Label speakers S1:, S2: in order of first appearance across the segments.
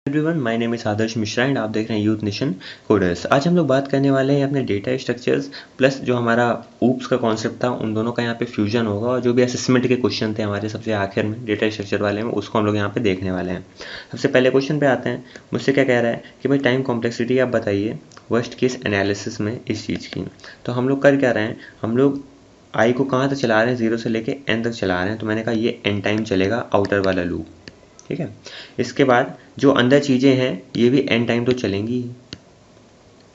S1: Everyone, my name is Adarsh Mishra and आप देख रहे हैं यूथ नेशन कोडर्स। आज हम लोग बात करने वाले हैं अपने डेटा स्ट्रक्चर्स प्लस जो हमारा ऊप्स का कॉन्सेप्ट था उन दोनों का यहाँ पे फ्यूजन होगा और जो भी असेसमेंट के क्वेश्चन थे हमारे सबसे आखिर में डेटा स्ट्रक्चर वाले में उसको हम लोग यहाँ पे देखने वाले हैं। सबसे पहले क्वेश्चन पे आते हैं। मुझसे क्या कह रहा है कि भाई टाइम कॉम्प्लेक्सिटी आप बताइए वर्स्ट केस एनालिसिस में इस चीज़ की। तो हम लोग कर क्या रहे हैं, हम लोग आई को कहाँ तक चला रहे हैं, 0 से लेके n तक चला रहे हैं। तो मैंने कहा ये n टाइम चलेगा आउटर वाला लूप, ठीक है। इसके बाद जो अंदर चीज़ें हैं ये भी n टाइम तो चलेंगी ही।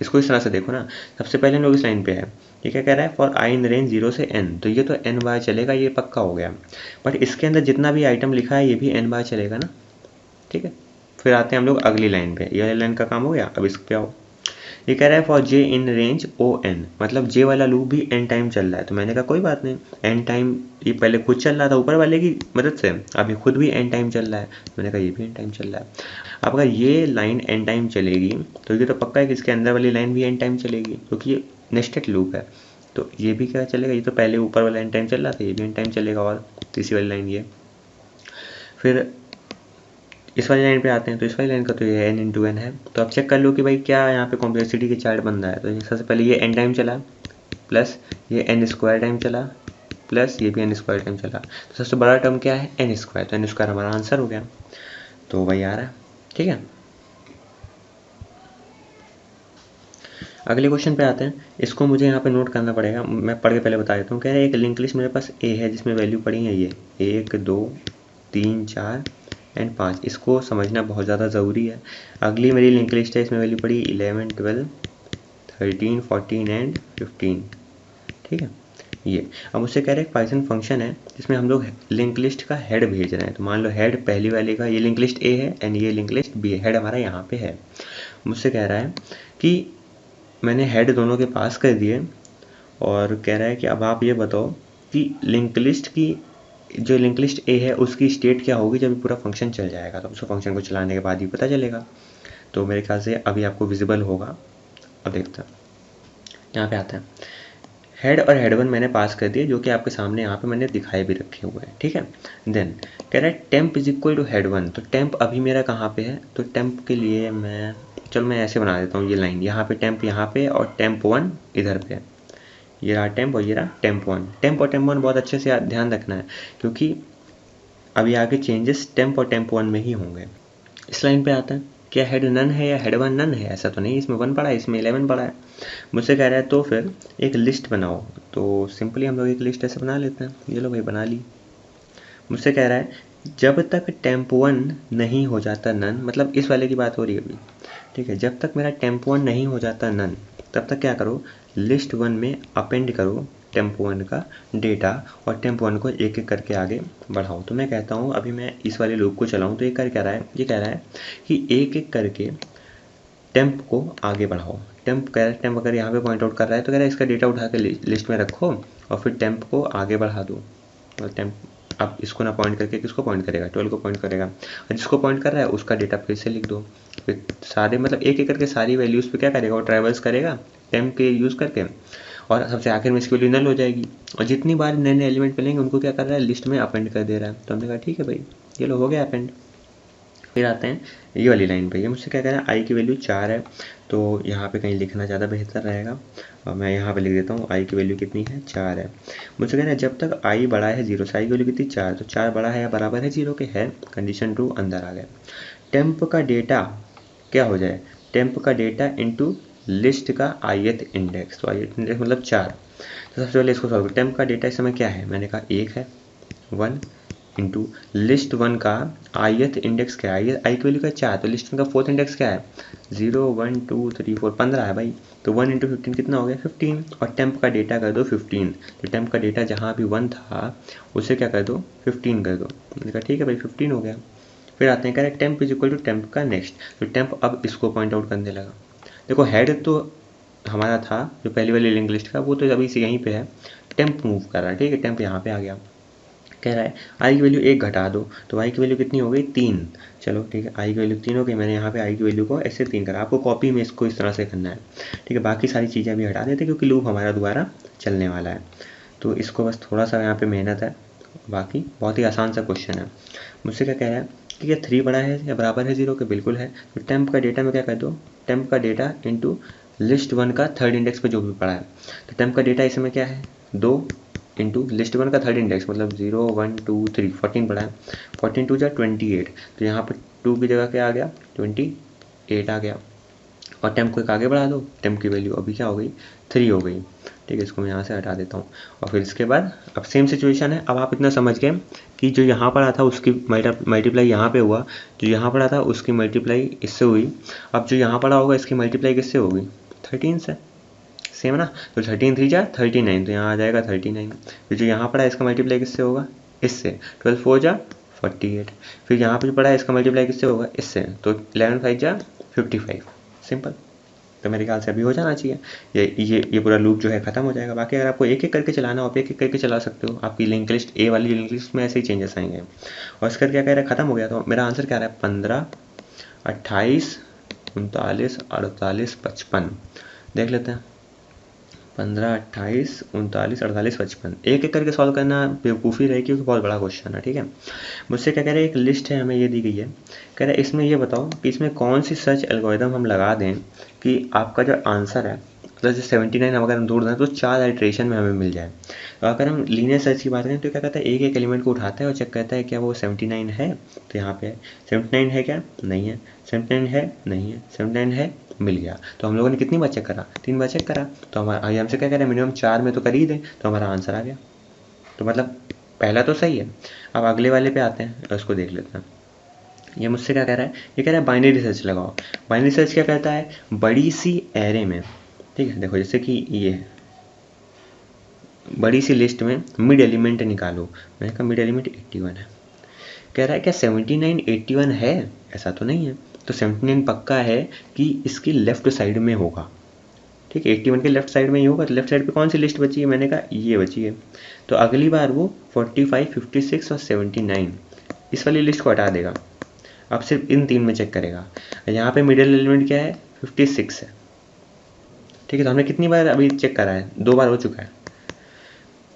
S1: इसको इस तरह से देखो ना, सबसे पहले हम लोग इस लाइन पे है, ये क्या कह रहा है फॉर आई इन रेंज 0 से n, तो ये तो n बार चलेगा, ये पक्का हो गया। बट इसके अंदर जितना भी आइटम लिखा है ये भी n बार चलेगा ना, ठीक है। फिर आते हैं हम लोग अगली लाइन पे, ये लाइन का काम हो गया। अब इस पे आओ, ये कह रहा है for J in range O N, मतलब जे वाला लूप भी n टाइम चल रहा है। तो मैंने कहा कोई बात नहीं, n टाइम ये पहले खुद चल रहा था ऊपर वाले की मदद से, अब ये खुद भी n टाइम चल रहा है। मैंने कहा ये भी n टाइम चल रहा है। अब अगर ये लाइन n टाइम चलेगी तो ये तो पक्का है कि इसके अंदर वाली लाइन भी n टाइम चलेगी, क्योंकि ये नेस्टेड लूप है। तो ये भी क्या चलेगा, ये तो पहले ऊपर वाला n टाइम चल रहा था, ये भी n टाइम चलेगा। और तीसरी वाली लाइन ये, फिर इस वाली लाइन पे आते हैं। तो इस वाली लाइन का तो ये n इंटू एन है। तो आप चेक कर लो कि भाई क्या यहाँ पे कॉम्प्लेक्सिटी के चार्ट बन रहा है। तो सबसे पहले ये n टाइम चला प्लस ये n स्क्वायर टाइम चला प्लस ये भी n स्क्वायर टाइम चला। तो सबसे बड़ा टर्म क्या है, n स्क्वायर। तो n स्क्वायर हमारा आंसर हो गया, तो वही आ रहा है, ठीक है। अगले क्वेश्चन पे आते हैं। इसको मुझे यहाँ पे नोट करना पड़ेगा, मैं पढ़ के पहले बता देता हूँ। कह रहे हैं एक लिंक लिस्ट मेरे पास a है जिसमें वैल्यू पड़ी है ये 1 2 3 4 एंड 5। इसको समझना बहुत ज़्यादा ज़रूरी है। अगली मेरी लिंक लिस्ट है, इसमें वैल्यू पड़ी 11 12 13 14 एंड 15, ठीक है। ये अब मुझसे कह रहे हैं पाइथन फंक्शन है जिसमें हम लोग लिंक लिस्ट का हेड भेज रहे हैं। तो मान लो हेड पहली वाले का, ये लिंक लिस्ट ए है एंड ये लिंक लिस्ट बी है, हेड हमारा यहाँ पे है। मुझसे कह रहा है कि मैंने हेड दोनों के पास कर दिए और कह रहा है कि अब आप ये बताओ कि लिंक लिस्ट की जो लिंक लिस्ट ए है उसकी स्टेट क्या होगी जब पूरा फंक्शन चल जाएगा। तो उसको फंक्शन को चलाने के बाद ही पता चलेगा। तो मेरे ख्याल से अभी आपको विजिबल होगा। अब देखते हैं, यहाँ पे आता है हेड और हेड वन मैंने पास कर दिए, जो कि आपके सामने यहाँ पे मैंने दिखाए भी रखे हुए हैं, ठीक है। देन कह रहा है temp is equal to head one. तो टेम्प अभी मेरा कहाँ पे है, तो टेम्प के लिए मैं ऐसे बना देता हूँ, ये लाइन यहाँ पे टेम्प यहाँ पे और टेम्प वन इधर पे। ये रहा टेम्प और ये रहा टेम्प वन। टेम्प और टेम्प वन बहुत अच्छे से ध्यान रखना है, क्योंकि अभी आगे चेंजेस टेम्प और टेम्प वन में ही होंगे। इस लाइन पे आता है, क्या हेड नन है या हेड वन नन है, ऐसा तो नहीं, इसमें 1 पड़ा है, इसमें 11 पड़ा है। मुझसे कह रहा है तो फिर एक लिस्ट बनाओ। तो सिंपली हम लोग एक लिस्ट ऐसे बना लेते हैं, ये लो भाई बना ली। मुझसे कह रहा है जब तक टेम्प वन नहीं हो जाता नन, मतलब इस वाले की बात हो रही है अभी, ठीक है। जब तक मेरा टेम्प वन नहीं हो जाता नन तब तक क्या करो, लिस्ट वन में अपेंड करो टेम्प वन का डेटा और टेम्प वन को एक एक करके आगे बढ़ाओ। तो मैं कहता हूँ अभी मैं इस वाले लूप को चलाऊँ तो ये कर क्या रहा है, ये कह रहा है कि एक एक करके टेम्प को आगे बढ़ाओ। टेम्प अगर यहाँ पे पॉइंट आउट कर रहा है तो कह रहा है इसका डेटा उठा के लिस्ट में रखो और फिर टेम्प को आगे बढ़ा दो। और टेम्प अब इसको ना पॉइंट करके किसको पॉइंट करेगा, 12 को पॉइंट करेगा, और जिसको पॉइंट कर रहा है उसका डेटा फिर से लिख दो। फिर सारे मतलब एक एक करके सारी वैल्यूज़ पे क्या करेगा, वो ट्रैवल्स करेगा टेम्प के यूज़ करके, और सबसे आखिर में इसकी वैल्यू नल हो जाएगी। और जितनी बार नए नए एलिमेंट मिलेंगे उनको क्या कर रहा है, लिस्ट में अपेंड कर दे रहा है। तो हमने कहा ठीक है भाई, ये लो हो गया अपेंड। फिर आते हैं ये वाली लाइन पे, ये मुझसे क्या कह रहा है आई की वैल्यू 4 है। तो यहाँ पे कहीं लिखना ज़्यादा बेहतर रहेगा और मैं यहाँ पे लिख देता हूँ आई की वैल्यू कितनी है, 4 है। मुझसे कह रहा है जब तक आई बड़ा है 0 से, आई की वैल्यू कितनी 4, तो 4 बड़ा है या बराबर है 0 के, है, कंडीशन ट्रू, अंदर आ गया। टेम्प का डेटा क्या हो जाए, टेम्प का डेटा इंटू लिस्ट का ith इंडेक्स। तो ith इंडेक्स मतलब 4। तो सबसे पहले इसको सॉल्व करो। टेम्प का डेटा इस समय क्या है, मैंने कहा 1 है, 1 इंटू लिस्ट वन का ith इंडेक्स क्या है, आई की वैल्यू का 4, तो लिस्ट वन का फोर्थ इंडेक्स क्या है, 0 1 2 3 4 15 है भाई। तो 1 इंटू 15 कितना हो गया, 15। और टेम्प का डेटा कर दो 15। तो टेम्प का डेटा जहाँ भी 1 था उसे क्या कर दो, 15 कर दो। मैंने कहा ठीक है भाई 15 हो गया। फिर आते हैं, कह रहे temp is equal to temp का नेक्स्ट। तो टेम्प अब इसको पॉइंट आउट करने लगा। देखो हेड तो हमारा था जो पहली वाली लिंक लिस्ट का, वो तो अभी से यहीं पे है, टेम्प मूव कर रहा है, ठीक है। टेम्प यहाँ पे आ गया, कह रहा है आई की वैल्यू 1 घटा दो। तो आई की वैल्यू कितनी हो गई, 3। चलो ठीक है, आई की वैल्यू 3 हो गई। मैंने यहाँ पे आई की वैल्यू को ऐसे 3 करा, आपको कॉपी में इसको इस तरह से करना है, ठीक है। बाकी सारी चीज़ें भी हटा देते क्योंकि लूप हमारा दोबारा चलने वाला है। तो इसको बस थोड़ा सा यहाँ पे मेहनत है, बाकी बहुत ही आसान सा क्वेश्चन है। मुझसे क्या कह रहा है ठीक है, 3 बड़ा है या बराबर है 0 के, बिल्कुल है। तो टेम्प का डेटा में क्या कर दो, टेम्प का डेटा इंटू लिस्ट 1 का थर्ड इंडेक्स पे जो भी पड़ा है। तो टेम्प का डेटा इसमें क्या है 2 इंटू लिस्ट 1 का थर्ड इंडेक्स, मतलब 0 1 2 3 14 पड़ा है, 14 2 जा 28। तो यहाँ पर 2 की जगह क्या आ गया 28 आ गया। और टेम्प को एक आगे बढ़ा दो, टेम्प की वैल्यू अभी क्या हो गई 3 हो गई। ठीक है, इसको मैं यहाँ से हटा देता हूँ। और फिर इसके बाद अब सेम सिचुएशन है। अब आप इतना समझ गए कि जो यहाँ पर था उसकी मल्टीप्लाई यहाँ पे हुआ, जो यहाँ पड़ा था उसकी मल्टीप्लाई इससे हुई। अब जो यहाँ पड़ा होगा इसकी मल्टीप्लाई किससे होगी 13 से, सेम ना। तो 13 3 जा 39, तो यहाँ आ जाएगा 39। फिर जो यहाँ पड़ा इसका मल्टीप्लाई किससे होगा इससे, 12 4 जा 48। फिर यहाँ पर जो पड़ा है इसका मल्टीप्लाई किससे होगा इससे, तो 11 5 जा 55। सिंपल। तो मेरे ख्याल से अभी हो जाना चाहिए। ये पूरा लूप जो है खत्म हो जाएगा। बाकी अगर आपको एक एक करके चलाना हो आप एक एक करके चला सकते हो। आपकी लिंक लिस्ट ए वाली लिंक लिस्ट में ऐसे ही चेंजेस आएंगे। और इसका क्या कह रहा है खत्म हो गया, तो मेरा आंसर क्या रहा है 15 28 39 48 55। देख लेते हैं 15 28 39 48 55। एक एक करके सॉल्व करना बेवकूफ़ी रही क्योंकि बहुत बड़ा क्वेश्चन है। ठीक है, मुझसे क्या कह रहे हैं एक लिस्ट है हमें ये दी गई है, कह रहे हैं इसमें ये बताओ कि इसमें कौन सी सर्च एल्गोरिदम हम लगा दें कि आपका जो आंसर है मतलब जो 79 अगर हम ढूंढ दें तो 4 आइट्रेशन में हमें मिल जाए। तो अगर हम लीनियर सर्च की बात करें तो क्या कहता है एक एक एलिमेंट को उठाता है और चेक करता है क्या वो 79 है, तो यहाँ पे 79 है क्या नहीं है, 79 है नहीं है, 79 है मिल गया। तो हम लोगों ने कितनी बार चेक करा 3 बार चेक करा। तो हमारा हमसे क्या कह रहा है मिनिमम 4 में तो कर ही दें, तो हमारा आंसर आ गया। तो मतलब पहला तो सही है। अब अगले वाले पे आते हैं, उसको देख लेते हैं। ये मुझसे क्या कह रहा है, ये कह रहा है बाइनरी सर्च लगाओ। बाइनरी सर्च क्या कहता है बड़ी सी एरे में, ठीक है देखो जैसे कि ये बड़ी सी लिस्ट में मिड एलिमेंट निकालो। मैंने कहा मिड एलिमेंट 81 है। कह रहा है क्या 79 81 है, ऐसा तो नहीं है। तो 79 पक्का है कि इसकी लेफ्ट साइड में होगा। ठीक है 81 के लेफ्ट साइड में ही होगा। तो लेफ्ट साइड पे कौन सी लिस्ट बची है, मैंने कहा ये बची है। तो अगली बार वो 45 56 और 79 इस वाली लिस्ट को हटा देगा। अब सिर्फ इन 3 में चेक करेगा। यहाँ पे मिडिल एलिमेंट क्या है 56 है। ठीक है, तो हमने कितनी बार अभी चेक करा है 2 बार हो चुका है।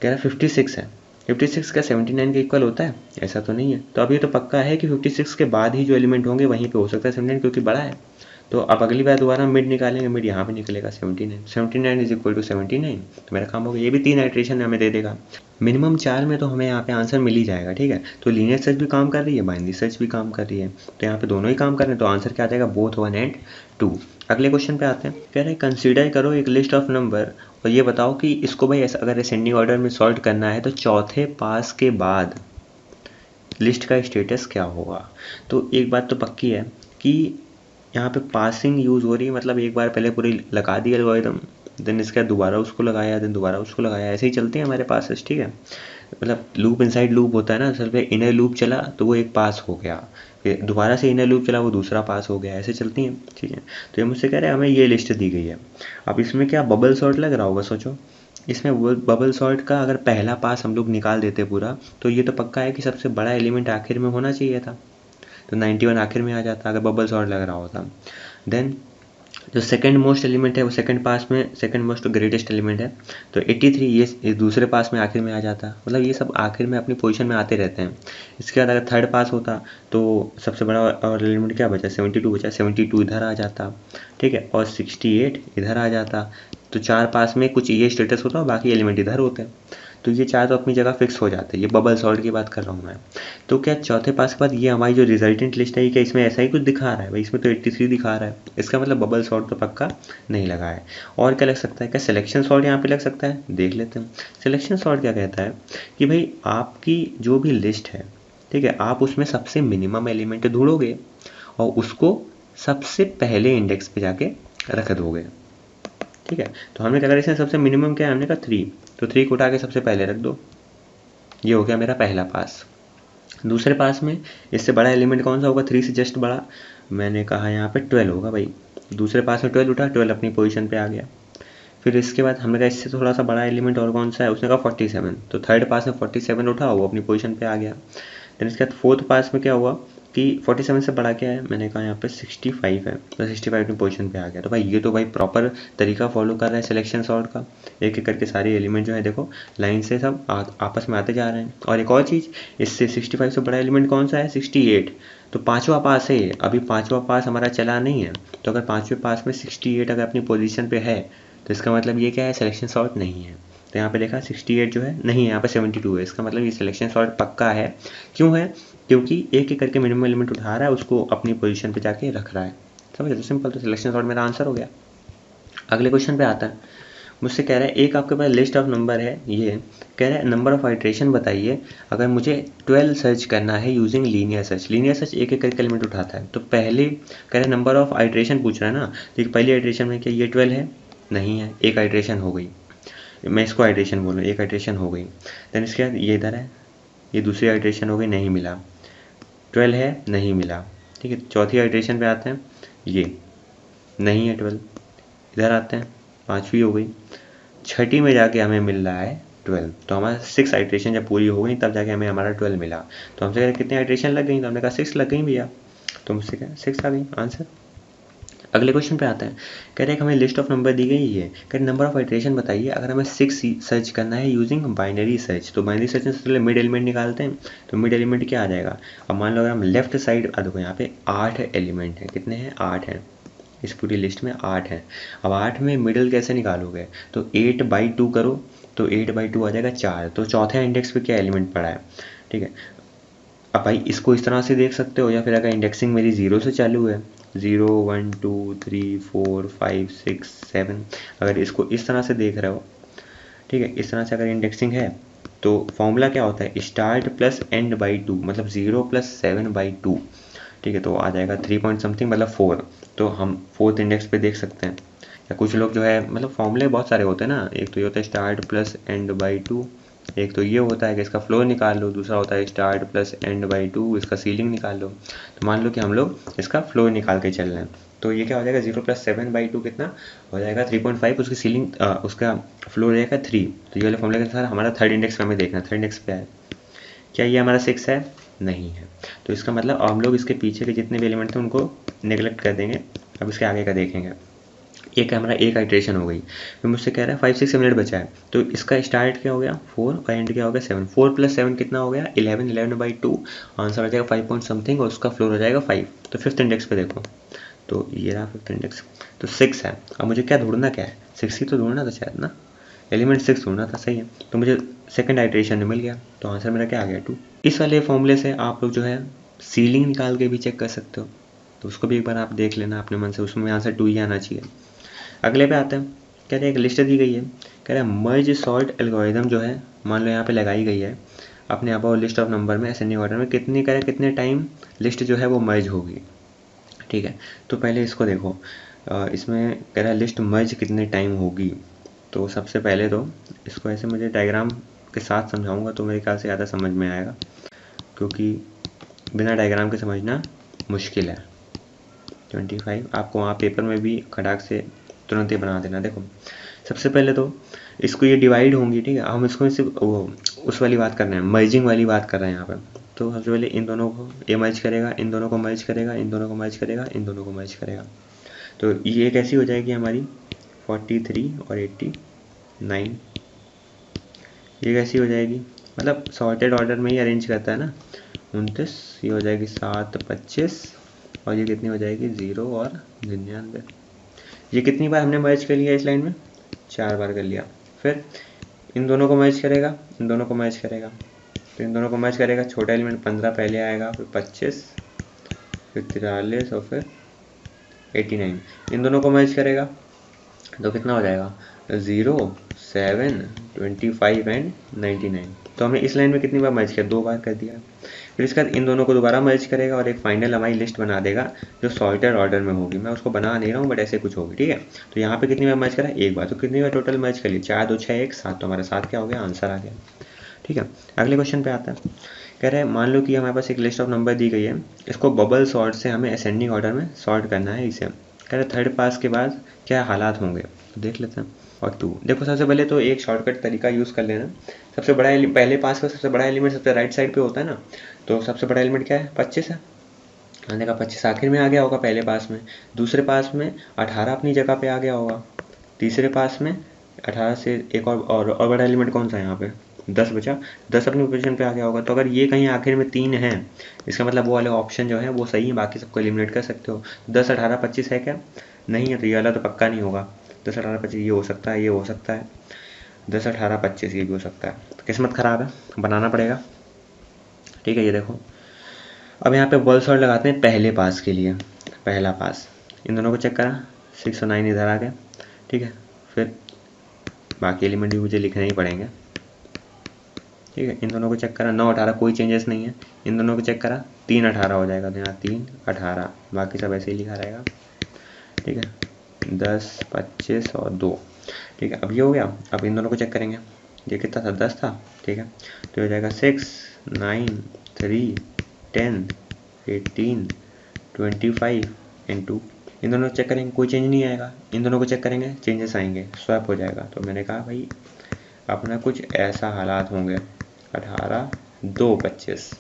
S1: कह रहा है 56 है, 56 का 79 के इक्वल होता है, ऐसा तो नहीं है। तो अभी तो पक्का है कि 56 के बाद ही जो एलिमेंट होंगे वहीं पे हो सकता है 79 क्योंकि बड़ा है। तो अब अगली बार दोबारा मिड निकालेंगे, मिड यहाँ पे निकलेगा 79 इज इक्वल टू 79। तो मेरा काम हो गया। ये भी 3 आइट्रेशन हमें दे देगा। मिनिमम 4 में तो हमें यहाँ पे आंसर मिल ही जाएगा। ठीक है, तो लीनियर सर्च भी काम कर रही है, बाइनरी सर्च भी काम कर रही है, तो यहाँ पे दोनों ही काम कर रहे हैं। तो आंसर क्या आ जाएगा बोथ 1 एंड 2। अगले क्वेश्चन पे आते हैं। कह रहे हैं कंसीडर करो एक लिस्ट ऑफ नंबर और ये बताओ कि इसको भाई अगर असेंडिंग ऑर्डर में सॉर्ट करना है तो चौथे पास के बाद लिस्ट का स्टेटस क्या होगा। तो एक बात तो पक्की है कि यहाँ पे पासिंग यूज़ हो रही है, मतलब एक बार पहले पूरी लगा दी एल्गोरिदम, देन इसके बाद दोबारा उसको लगाया, देन दोबारा उसको लगाया, ऐसे ही चलते हैं हमारे पास। ठीक है, मतलब लूप इनसाइड लूप होता है ना, असल पे इनर लूप चला तो वो एक पास हो गया, फिर दोबारा से इनर लूप चला वो दूसरा पास हो गया, ऐसे चलती हैं। ठीक है, तो ये मुझसे कह रहे हैं हमें ये लिस्ट दी गई है। अब इसमें क्या बबल सॉर्ट लग रहा होगा, सोचो इसमें बबल सॉर्ट का अगर पहला पास हम लोग निकाल देते पूरा, तो ये तो पक्का है कि सबसे बड़ा एलिमेंट आखिर में होना चाहिए था, तो 91 आखिर में आ जाता अगर बबल सॉर्ट लग रहा होता। देन जो सेकंड मोस्ट एलिमेंट है वो सेकंड पास में सेकंड मोस्ट ग्रेटेस्ट एलिमेंट है, तो 83 ये दूसरे पास में आखिर में आ जाता। मतलब ये सब आखिर में अपनी पोजीशन में आते रहते हैं। इसके बाद अगर थर्ड पास होता तो सबसे बड़ा और एलिमेंट क्या बचा 72 बचा, 72 इधर आ जाता। ठीक है, और 68 इधर आ जाता। तो 4 पास में कुछ ये स्टेटस होता और बाकी एलिमेंट इधर होते हैं। तो ये 4 तो अपनी जगह फिक्स हो जाते हैं। ये बबल सॉर्ट की बात कर रहा हूँ मैं। तो क्या चौथे पास के बाद ये हमारी जो रिजल्टेंट लिस्ट है क्या इसमें ऐसा ही कुछ दिखा रहा है, भाई इसमें तो 83 दिखा रहा है, इसका मतलब बबल सॉर्ट तो पक्का नहीं लगा है। और क्या लग सकता है, क्या सिलेक्शन सॉर्ट यहाँ पे लग सकता है, देख लेते हैं। सिलेक्शन सॉर्ट क्या कहता है कि भाई आपकी जो भी लिस्ट है, ठीक है, आप उसमें सबसे मिनिमम एलिमेंट ढूंढोगे और उसको सबसे पहले इंडेक्स पे जाके रख दोगे। ठीक है, तो हमने क्या करा इसमें सबसे मिनिमम क्या है, हमने कहा 3, तो 3 को उठा के सबसे पहले रख दो। ये हो गया मेरा पहला पास। दूसरे पास में इससे बड़ा एलिमेंट कौन सा होगा, 3 से जस्ट बड़ा, मैंने कहा यहाँ पे 12 होगा भाई। दूसरे पास में 12 उठा, 12 अपनी पोजीशन पे आ गया। फिर इसके बाद हमने कहा इससे थोड़ा सा बड़ा एलिमेंट और कौन सा है, उसने कहा 47, तो थर्ड पास में 47 उठा वो अपनी पोजीशन पे आ गया। देन इसके बाद फोर्थ पास में क्या हुआ कि 47 से बड़ा क्या है, मैंने कहा यहाँ पे 65 है, तो 65 की पोजीशन पे आ गया। तो भाई ये तो भाई प्रॉपर तरीका फॉलो कर रहा है सिलेक्शन सॉर्ट का, एक एक करके सारे एलिमेंट जो है देखो लाइन से सब आपस में आते जा रहे हैं। और एक और चीज़, इससे 65 से बड़ा एलिमेंट कौन सा है, 68, तो पाँचवा पास है, अभी पाँचवा पास हमारा चला नहीं है। तो अगर पाँचवें पास में 68 अगर अपनी पोजीशन पे है तो इसका मतलब ये क्या है, सिलेक्शन सॉर्ट नहीं है। तो यहाँ पे देखा 68 जो है नहीं है, यहाँ पे 72 है, इसका मतलब ये सिलेक्शन सॉर्ट पक्का है। क्यों है, क्योंकि एक एक करके मिनिमम एलिमेंट उठा रहा है, उसको अपनी पोजीशन पे जाके रख रहा है। समझे, तो सिंपल, तो सिलेक्शन सॉर्ट मेरा आंसर हो गया। अगले क्वेश्चन पे आता है, मुझसे कह रहा है एक आपके पास लिस्ट ऑफ नंबर है, ये कह रहा है नंबर ऑफ आइट्रेशन बताइए अगर मुझे 12 सर्च करना है using linear search. Linear search एक एक करके एलिमेंट उठाता है, तो पहले कह रहा है नंबर ऑफ आइट्रेशन पूछ रहा है ना, तो पहली आइट्रेशन में क्या ये 12 है, नहीं है, एक आइट्रेशन हो गई, मैं इसको आइट्रेशन बोल रहा हूँ, एक आइट्रेशन हो गई। देन इसके बाद ये इधर है, ये दूसरी आइट्रेशन हो गई, नहीं मिला, 12 है, नहीं मिला, ठीक है। चौथी आइट्रेशन पे आते हैं, ये नहीं है 12, इधर आते हैं, पाँचवीं हो गई, छठी में जाके हमें मिल रहा है 12, तो हमारा 6 आइट्रेशन जब पूरी हो गई तब जाके हमें हमारा 12 मिला। तो हमसे कह रहे कितने आइट्रेशन लग गई, तो हमने कहा 6 लग गई भैया, तो मुझसे क्या 6 आ गई आंसर। अगले क्वेश्चन पे आते हैं, कह रहे हैं हमें लिस्ट ऑफ नंबर दी गई है, कह रहे नंबर ऑफ आइट्रेशन बताइए अगर हमें 6 सर्च करना है यूजिंग बाइनरी सर्च। तो बाइनरी सर्च में सबसे पहले मिड एलिमेंट निकालते हैं, तो मिड एलिमेंट क्या आ जाएगा, अब मान लो अगर हम लेफ्ट साइड, देखो यहाँ पे 8 एलिमेंट है, कितने हैं, 8 हैं, इस पूरी लिस्ट में 8 हैं। अब 8 में मिडल कैसे निकालोगे, तो 8/2 करो, तो 8/2 आ जाएगा 4, तो चौथे इंडेक्स पे क्या एलिमेंट पड़ा है, ठीक है। अब भाई इसको इस तरह से देख सकते हो, या फिर अगर इंडेक्सिंग मेरी 0 से चालू है, 0 1 2 3 4 5 6 7, अगर इसको इस तरह से देख रहे हो, ठीक है, इस तरह से अगर इंडेक्सिंग है तो फॉर्मूला क्या होता है, स्टार्ट प्लस एंड बाई 2, मतलब 0 + 7/2, ठीक है, तो आ जाएगा 3 पॉइंट समथिंग, मतलब 4। तो हम 4th इंडेक्स पे देख सकते हैं। या कुछ लोग जो है, मतलब फॉर्मूले बहुत सारे होते हैं ना, एक तो ये होता है स्टार्ट प्लस एंड बाई 2, एक तो ये होता है कि इसका फ्लोर निकाल लो, दूसरा होता है स्टार्ट प्लस एंड बाई 2, इसका सीलिंग निकाल लो। तो मान लो कि हम लोग इसका फ्लोर निकाल के चल रहे हैं, तो ये क्या हो जाएगा, 0 + 7/2 कितना हो जाएगा, 3.5, उसकी सीलिंग उसका फ्लोर रहेगा 3। तो ये वाले फॉर्मूले के अनुसार हमारा 3rd इंडेक्स पे हमें देखना है, 3rd इंडेक्स पे है, क्या ये हमारा 6 है, नहीं है। तो इसका मतलब हम लोग इसके पीछे के जितने भी एलिमेंट थे उनको नेगलेक्ट कर देंगे। अब इसके आगे का देखेंगे, एक हमारा एक आइट्रेशन हो गई, फिर मुझसे कह रहा है 5 6 मिनट बचा है, तो इसका स्टार्ट क्या हो गया 4 और एंड क्या हो गया 7, 4 + 7 कितना हो गया 11, 11/2, आंसर आ जाएगा 5 पॉइंट समथिंग, और उसका फ्लोर हो जाएगा 5। तो 5th इंडेक्स पे देखो, तो ये रहा 5th इंडेक्स, तो 6 है। अब मुझे क्या ढूंढना, क्या है 6 ही तो ढूंढना था शायद ना, एलिमेंट 6 ढूंढना था, सही है। तो मुझे सेकंड आइट्रेशन में मिल गया, तो आंसर मेरा क्या आ गया 2। इस वाले फॉर्मूले से आप लोग जो है सीलिंग निकाल के भी चेक कर सकते हो, तो उसको भी एक बार आप देख लेना अपने मन से, उसमें आंसर 2 ही आना चाहिए। अगले पे आते हैं, कह रहे हैं एक लिस्ट दी गई है, कह रहे हैं मर्ज सॉर्ट एल्गोरिदम जो है, मान लो यहाँ पे लगाई गई है अपने आप और लिस्ट ऑफ नंबर में असेंडिंग ऑर्डर में, कितनी करें कितने टाइम लिस्ट जो है वो मर्ज होगी, ठीक है। तो पहले इसको देखो, इसमें कह रहा है लिस्ट मर्ज कितने टाइम होगी। तो सबसे पहले तो इसको ऐसे मुझे डायग्राम के साथ समझाऊंगा तो मेरे ख्याल से ज़्यादा समझ में आएगा, क्योंकि बिना डायग्राम के समझना मुश्किल है। 25 आपको वहाँ पेपर में भी खटाक से तुरंत ही बना देना। देखो सबसे पहले तो इसको ये डिवाइड होंगी, ठीक है, हम इसको सिर्फ वो उस वाली बात कर रहे हैं, मर्जिंग वाली बात कर रहे हैं यहाँ पर। तो सबसे पहले इन दोनों को ये मर्ज करेगा, इन दोनों को मर्ज करेगा, इन दोनों को मर्ज करेगा, इन दोनों को मर्ज करेगा। तो ये कैसी हो जाएगी हमारी 43 और 89, ये कैसी हो जाएगी, मतलब सॉर्टेड ऑर्डर में ही अरेंज करता है ना, 29, ये हो जाएगी 7 25, और ये कितनी हो जाएगी 0 और 99। ये कितनी बार हमने मर्ज कर लिया इस लाइन में, 4 बार कर लिया। फिर इन दोनों को मर्ज करेगा, इन दोनों को मर्ज करेगा, तो इन दोनों को मर्ज करेगा, छोटा एलिमेंट 15 पहले आएगा, फिर 25, फिर 43 और फिर 89, इन दोनों को मर्ज करेगा तो कितना हो जाएगा 0 7 25 एंड 99। तो हमने इस लाइन में कितनी बार मर्ज किया, 2 बार कर दिया। फिर इसके बाद इन दोनों को दोबारा मर्ज करेगा और एक फाइनल हमारी लिस्ट बना देगा जो सॉर्टेड ऑर्डर में होगी। मैं उसको बना नहीं रहा हूँ बट ऐसे कुछ होगी, ठीक है। तो यहाँ पे कितनी बार मर्ज करा, एक बार। तो कितनी बार टोटल मर्ज कर लिया, 4 2 6 1 7, तो हमारा 7 क्या हो गया, आंसर आ गया, ठीक है। अगले क्वेश्चन पे आता है, कह रहे हैं मान लो कि हमारे पास एक लिस्ट ऑफ नंबर दी गई है, इसको बबल सॉर्ट से हमें असेंडिंग ऑर्डर में सॉर्ट करना है इसे। कह रहे थर्ड पास के बाद क्या हालात होंगे, तो देख लेते हैं। और 2 देखो, सबसे पहले तो एक शॉर्टकट तरीका यूज़ कर लेना। सबसे बड़ा पहले पास का सबसे बड़ा एलिमेंट सबसे राइट साइड पे होता है ना, तो सबसे बड़ा एलिमेंट क्या है 25 है, मैंने कहा 25 आखिर में आ गया होगा पहले पास में, दूसरे पास में 18 अपनी जगह पे आ गया होगा, तीसरे पास में 18 से एक और बड़ा एलिमेंट कौन सा है यहाँ पे 10 बचा, 10 अपनी पोजीशन पे आ गया होगा। तो अगर ये कहीं आखिर में 3 है, इसका मतलब वो वाले ऑप्शन जो है वो सही है, बाकी सबको एलिमिनेट कर सकते हो। 10 18 25 है क्या, नहीं है, तो ये वाला तो पक्का नहीं होगा। 10 18 25 ये हो सकता है, ये हो सकता है, 10 18 25 ये भी हो सकता है। तो किस्मत ख़राब है, बनाना पड़ेगा। ठीक है, ये देखो अब यहाँ पे बॉल शॉट लगाते हैं पहले पास के लिए। पहला पास इन दोनों को चेक करा, 6 और 9 इधर आ गए। ठीक है, फिर बाकी एलिमेंट भी मुझे लिखने ही पड़ेंगे। ठीक है, इन दोनों को चेक करा, 9 18 कोई चेंजेस नहीं है। इन दोनों को चेक करा, 3 18 हो जाएगा, तो यहाँ 3 18, बाकी सब ऐसे ही लिखा रहेगा। ठीक है, 10 25 और 2। ठीक है, अब ये हो गया। अब इन दोनों को चेक करेंगे, ये कितना था 10 था। ठीक है, तो हो जाएगा 6 9 3 10 18 25 एंड 2। इन दोनों को चेक करेंगे, कोई चेंज नहीं आएगा। इन दोनों को चेक करेंगे, चेंजेस आएंगे, स्वैप हो जाएगा। तो मैंने कहा भाई अपना कुछ ऐसा हालात होंगे, 18 2 25।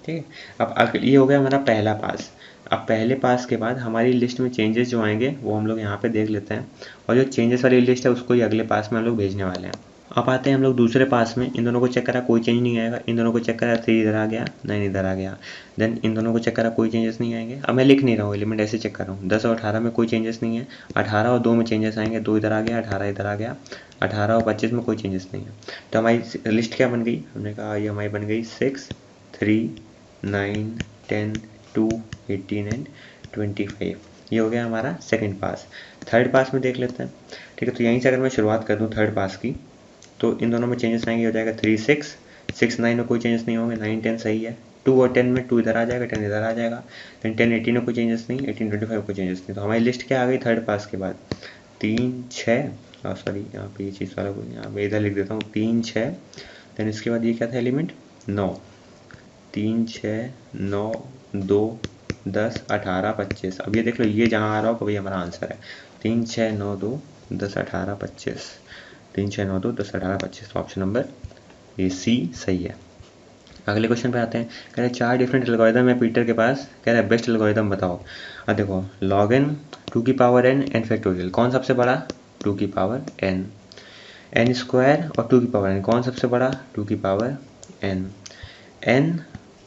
S1: ठीक है, अब ये हो गया हमारा पहला पास। अब पहले पास के बाद हमारी लिस्ट में चेंजेस जो आएंगे वो हम लोग यहाँ पे देख लेते हैं, और जो चेंजेस वाली लिस्ट है उसको ही अगले पास में हम लोग भेजने वाले हैं। अब आते हैं हम लोग दूसरे पास में। इन दोनों को चेक करा, कोई चेंज नहीं आएगा। इन दोनों को चेक करा, 3 इधर आ गया, 9 इधर आ गया। देन इन दोनों को चेक करा, कोई चेंजेस नहीं आएंगे। अब मैं लिख नहीं रहा हूँ, एलिमेंट ऐसे चेक कर रहा हूँ। 10 और 18 में कोई चेंजेस नहीं है, 18 और 2 में चेंजेस आएंगे, 2 इधर आ गया, 18 इधर आ गया, 18 और 25 में कोई चेंजेस नहीं है। तो हमारी लिस्ट क्या बन गई, हमने कहा ये हमारी बन गई 6 3 9 10 2 18 एंड 25। ये हो गया हमारा सेकंड पास। थर्ड पास में देख लेते हैं। ठीक है, तो यहीं से अगर मैं शुरुआत कर दूँ थर्ड पास की, तो इन दोनों में चेंजेस आएंगे, हो जाएगा 3 6 6 9 में कोई चेंजेस नहीं होंगे, 9 10 सही है। 2 और 10 में 2 इधर आ जाएगा, 10 इधर आ जाएगा। देन 10 18 में कोई चेंजेस नहीं, 18 25 कोई चेंजेस नहीं। तो हमारी लिस्ट क्या आ गई थर्ड पास के बाद, 3 6 सॉरी यहाँ पे ये चीज़ वाला यहाँ पे इधर लिख देता हूँ, 3 6। देन इसके बाद ये क्या था एलिमेंट 9, 3 6 9 2 10 18 25। अब ये देख लो, ये जहाँ आ रहा हो वही हमारा आंसर है, 3 6 9 2 10 18 25, 3 6 9 2 10 18 25। तो ऑप्शन नंबर ये सी सही है। अगले क्वेश्चन पे आते हैं। कह रहे 4 डिफरेंट एल्गोरिदम है पीटर के पास, कह रहे बेस्ट एल्गोरिदम बताओ। अब देखो log n 2 की पावर n एन फैक्टोरियल, कौन सबसे बड़ा 2 की पावर n, n स्क्वायर और 2 की पावर n कौन सबसे बड़ा 2 की पावर n, n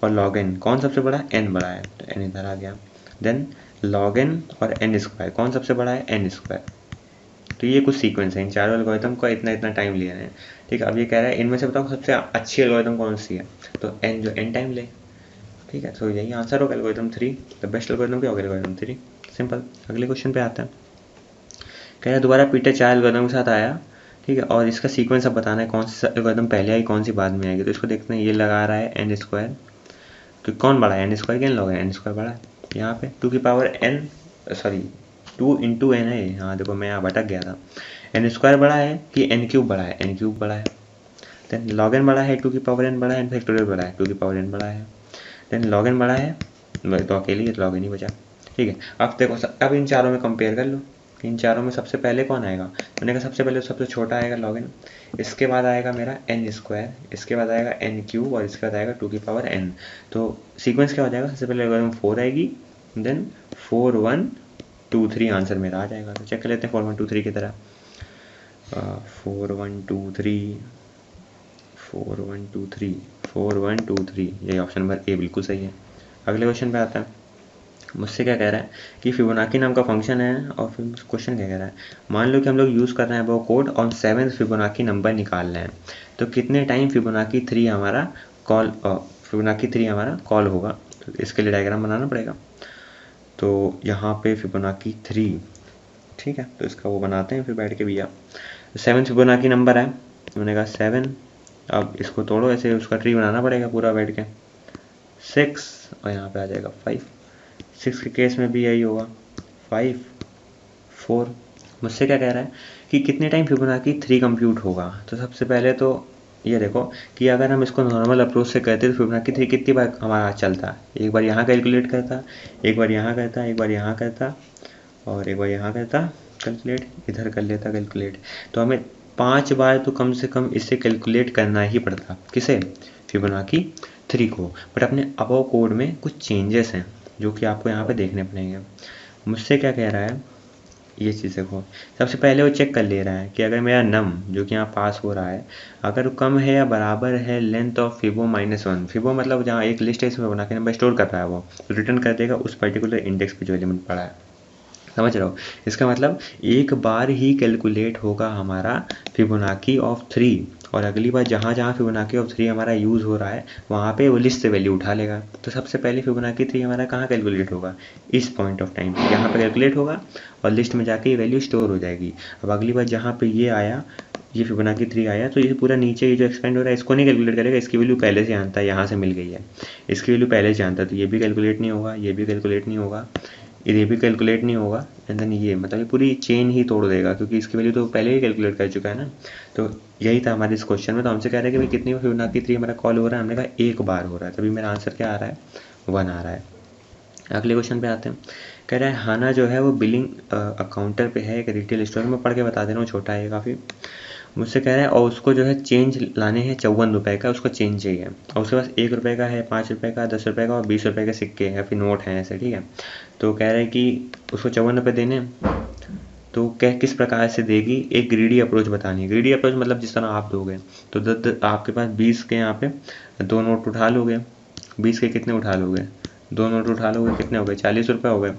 S1: और log n कौन सबसे बड़ा n बड़ा है, तो n इधर आ गया। देन log n और n स्क्वायर कौन सबसे बड़ा है n स्क्वायर। तो ये कुछ सीक्वेंस है, इन चारों एल्गोरिदम को इतना इतना टाइम ले रहे हैं। ठीक है, अब ये कह रहा है इनमें से बताओ सबसे अच्छी एल्गोरिदम कौन सी है, तो n जो n टाइम ले। ठीक है, तो यही आंसर होगा एल्गोरिदम 3। द बेस्ट एल्गोरिदम क्या होगा एल्गोरिदम 3, सिंपल। अगले क्वेश्चन पे आते हैं। कह रहा है दोबारा पीटर 4 एल्गोरिदम के साथ आया। ठीक है, और इसका सीक्वेंस अब बताना है, कौन सी एल्गोरिदम पहले आई कौन सी बाद में आएगी। तो इसको देखते हैं, ये लगा रहा है n स्क्वायर, तो कौन बड़ा है n स्क्वायर क्या log n स्क्वायर बड़ा है। यहाँ पे 2 की power n sorry 2 into n है। हाँ देखो मैं यहाँ भटक गया था, n स्क्वायर बड़ा है कि n क्यूब बड़ा है, n क्यूब बड़ा है। देन log n बड़ा है, 2 की पावर n बड़ा है, n फैक्टोरियल बड़ा है, 2 की पावर n बड़ा है। देन log n बड़ा है, तो अकेले log n ही बचा। ठीक है, अब देखो अब इन चारों में कंपेयर कर लो, इन चारों में सबसे पहले कौन आएगा। मैंने कहा सबसे पहले सबसे छोटा आएगा log n, इसके बाद आएगा मेरा n स्क्वायर, इसके बाद आएगा n क्यूब और इसके बाद आएगा 2 की पावर n। तो सीक्वेंस क्या हो जाएगा, सबसे पहले एल्गोरिथम 4 आएगी, देन 4 1 2 3 आंसर मेरा आ जाएगा। तो चेक कर लेते हैं 4 1 2 3 की तरह, 4 1 2 3 4 1 2 3 4 1 2 3, ये ऑप्शन नंबर ए बिल्कुल सही है। अगले क्वेश्चन पे आता है। मुझसे क्या कह रहा है कि फिबोनाची नाम का फंक्शन है, और फिर क्वेश्चन क्या कह रहा है, मान लो कि हम लोग यूज़ कर रहे हैं वो कोड और 7th फिबोनाची नंबर निकाल रहे हैं, तो कितने टाइम फिबोनाची 3 हमारा कॉल होगा। तो इसके लिए डायग्राम बनाना पड़ेगा। तो यहाँ पे फिबोनाची 3, ठीक है, तो इसका वो बनाते हैं फिर बैठ के भैया। 7th फिबोनाची नंबर है, मैंने कहा 7, अब इसको तोड़ो ऐसे, उसका ट्री बनाना पड़ेगा पूरा बैठ के। 6 और यहाँ पे आ जाएगा 5, 6 के केस में भी यही होगा 5 4। मुझसे क्या कह रहा है कि कितने टाइम फिबोनाची 3 कंप्यूट होगा। तो सबसे पहले तो ये देखो कि अगर हम इसको नॉर्मल अप्रोच से करते तो फिबोनाची 3 कितनी बार हमारा चलता, एक बार यहाँ कैलकुलेट करता, एक बार यहाँ करता, एक बार यहाँ करता और एक बार यहाँ करता कैलकुलेट, इधर कर लेता कैलकुलेट। तो हमें 5 बार तो कम से कम इससे कैलकुलेट करना ही पड़ता, किसे, फिबोनाची 3 को। बट अपने अबव कोड में कुछ चेंजेस हैं, जो कि आपको यहाँ पे देखने पड़ेंगे। मुझसे क्या कह रहा है, ये चीज़ देखो, सबसे पहले वो चेक कर ले रहा है कि अगर मेरा नम जो कि यहाँ पास हो रहा है अगर कम है या बराबर है लेंथ ऑफ फिबो -1, फिबो मतलब जहाँ एक लिस्ट है इसमें बना के नंबर स्टोर कर रहा है वो, तो रिटर्न कर देगा उस पर्टिकुलर इंडेक्स पे जो एलिमेंट पड़ा है। समझ रहे हो? इसका मतलब एक बार ही कैलकुलेट होगा हमारा फिबोनाकी ऑफ 3, और अगली बार जहाँ जहाँ फिबोनाकी ऑफ 3 हमारा यूज़ हो रहा है वहाँ पे वो लिस्ट से वैल्यू उठा लेगा। तो सबसे पहले फिबोनाकी 3 हमारा कहाँ कैलकुलेट होगा, इस पॉइंट ऑफ टाइम यहाँ पे कैलकुलेट होगा और लिस्ट में जाके ये वैल्यू स्टोर हो जाएगी। अब अगली बार जहाँ पे ये आया, ये फिबोनाकी 3 आया, तो ये पूरा नीचे ये जो एक्सपेंड हो रहा है इसको नहीं कैलकुलेट करेगा, इसकी वैल्यू पहले से जानता है, यहाँ से मिल गई है, इसकी वैल्यू पहले से जानता है, तो ये भी कैलकुलेट नहीं होगा, ये भी कैलकुलेट नहीं होगा, ये भी कैलकुलेट नहीं होगा, एंड देन ये मतलब ये पूरी चेन ही तोड़ देगा क्योंकि इसकी वैल्यू तो पहले ही कैलकुलेट कर चुका है ना। तो यही था हमारे इस क्वेश्चन में। तो हमसे कह रहे हैं कि भाई कितनी फिबोनाकी 3 हमारा कॉल हो रहा है, हमने कहा एक बार हो रहा है, तभी मेरा आंसर क्या आ रहा है, 1 आ रहा है। अगले क्वेश्चन पे आते हैं। कह रहा है हाना जो है वो बिलिंग काउंटर पे है एक रिटेल स्टोर में, पढ़ के बता दे रहा हूँ, छोटा है काफ़ी। मुझसे कह रहा है और उसको जो है चेंज लाने हैं 54 रुपये का, उसको चेंज चाहिए, और उसके पास 1 रुपये का है, 5 रुपये का, 10 रुपये का और 20 रुपये के सिक्के या फिर नोट हैं ऐसे, ठीक है। तो कह रहा है कि उसको 54 रुपये देने, तो किस प्रकार से देगी, एक ग्रीडी अप्रोच बतानी है। ग्रीडी अप्रोच मतलब जिस तरह आप दोगे, तो आपके पास 20 के यहाँ पे 2 नोट उठा लोगे, 20 के कितने उठा लोगे, 2 नोट उठा लोगे, कितने हो गए, 40 रुपये हो गए।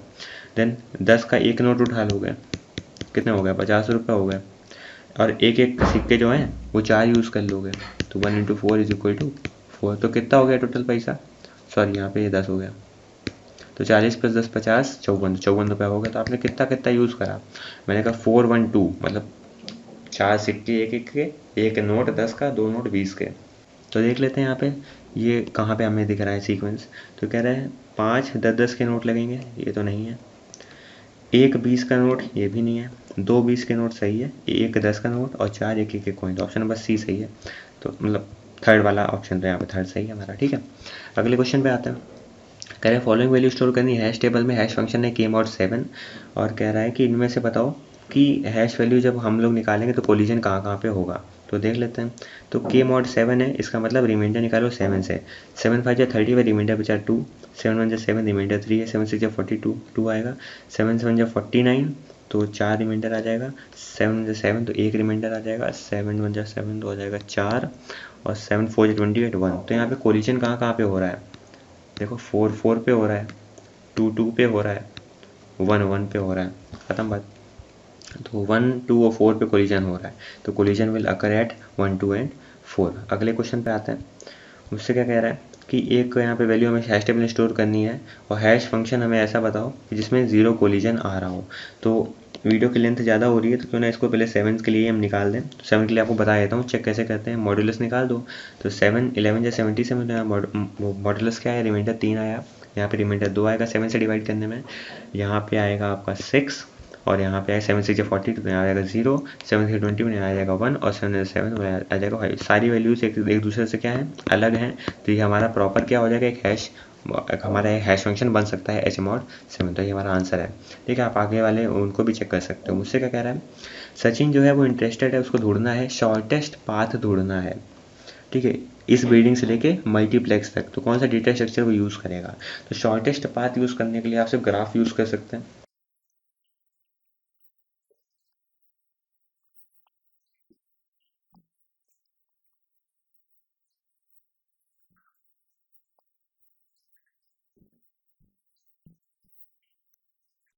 S1: देन 10 का 1 नोट उठा लोगे, कितने हो गए, 50 रुपये हो गए। और एक एक सिक्के जो हैं वो 4 यूज़ कर लोगे, तो 1 × 4 = 4, तो कितना हो गया टोटल पैसा, सॉरी यहाँ पे ये 10 हो गया, तो 40 + 10 50, 54 रुपये हो गया। तो आपने कितना कितना यूज़ करा, मैंने कहा 412 मतलब 4 सिक्के एक एक के, एक नोट 10 का, 2 नोट 20 के। तो देख लेते हैं यहाँ पे ये कहाँ पे हमें दिख रहा है सीक्वेंस। तो कह रहे हैं 5 10 के नोट लगेंगे, ये तो नहीं है, 1 20 का नोट, ये भी नहीं है, 2 20 के नोट सही है, 1 10 का नोट और 4 1 1 के कॉइन, तो ऑप्शन नंबर सी सही है। तो मतलब थर्ड वाला ऑप्शन तो यहाँ पे थर्ड सही है हमारा, ठीक है। अगले क्वेश्चन पे आते हैं। कह रहे हैं फॉलोइंग वैल्यू स्टोर करनी है हैश टेबल में, हैश फंक्शन है केम आउट 7, और कह रहा है कि इनमें से बताओ कि हैश वैल्यू जब हम लोग निकालेंगे तो कोलिजन कहाँ कहाँ पे होगा। तो देख लेते हैं। तो के मॉड 7 है, इसका मतलब रिमाइंडर निकालो 7 से, 7 5 30 है, रिमाइंडर बचा 2, 7 1 7 रिमाइंडर 3 है, 7 6 42 2 आएगा, 7 7 49 तो 4 रिमाइंडर आ जाएगा, 7 7 तो 1 रिमाइंडर आ जाएगा, 7 1 7 तो हो जाएगा 4, और 7 4 28 1। तो यहाँ पे कोलिजन कहाँ कहाँ पे हो रहा है, देखो 4 4 पे हो रहा है, 2 2 पे हो रहा है, 1 1 पे हो रहा है, खत्म बात। तो 1 2 और 4 पे कोलिजन हो रहा है, तो collision will occur at 1 2 and 4। अगले क्वेश्चन पे आते हैं। मुझसे क्या कह रहा है कि एक यहाँ पे वैल्यू हमें हैश टेबल स्टोर करनी है, और हैश फंक्शन हमें ऐसा बताओ कि जिसमें 0 कोलिजन आ रहा हो। तो वीडियो की लेंथ ज़्यादा हो रही है तो क्यों ना इसको पहले 7 के लिए हम निकाल दें। तो 7 के लिए आपको बता देता हूँ, चेक कैसे करते हैं, मॉड्यूलस निकाल दो। तो 7 11 या 77 तो यहाँ मॉड्यूलस क्या है, रिमाइंडर 3 आया, यहाँ पे रिमाइंडर 2 आएगा 7 से डिवाइड करने में, यहाँ पे आएगा आपका 6, और यहाँ पे आएगा 7 6 42 तो यहाँ आएगा 0, 7 6 20 में यहाँ आ जाएगा 1, और 7 7 में आ जाएगा 5। सारी वैल्यूज एक दूसरे से क्या है, अलग हैं, तो ये हमारा प्रॉपर क्या हो जाएगा, एक हमारा एक हैश फंक्शन बन सकता है HMOD 7। तो ये हमारा आंसर है, ठीक है। आप आगे वाले उनको भी चेक कर सकते हो। मुझसे क्या कह रहा है, सचिन जो है वो इंटरेस्टेड है, उसको ढूंढना है शॉर्टेस्ट पाथ ढूंढना है, ठीक है, इस बिल्डिंग से लेके मल्टीप्लेक्स तक। तो कौन सा डेटा स्ट्रक्चर वो यूज़ करेगा, तो शॉर्टेस्ट पाथ यूज़ करने के लिए आप सिर्फ ग्राफ यूज़ कर सकते हैं।